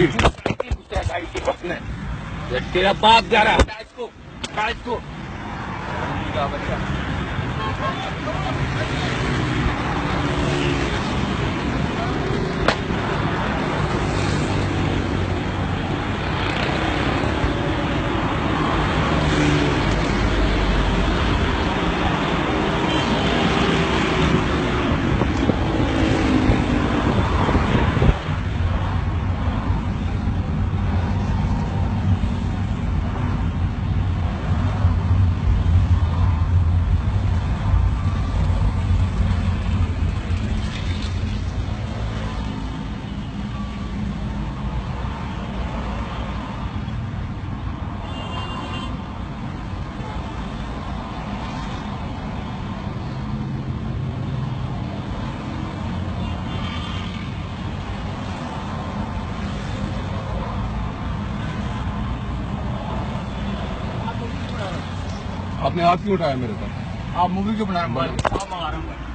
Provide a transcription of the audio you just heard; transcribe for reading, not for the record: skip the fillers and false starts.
गाड़ी के बस में तेरा बाप जा रहा है इसको बच्चा। आपने हाथ क्यों उठाया मेरे पास? आप मूवी क्यों बना रहे हैं?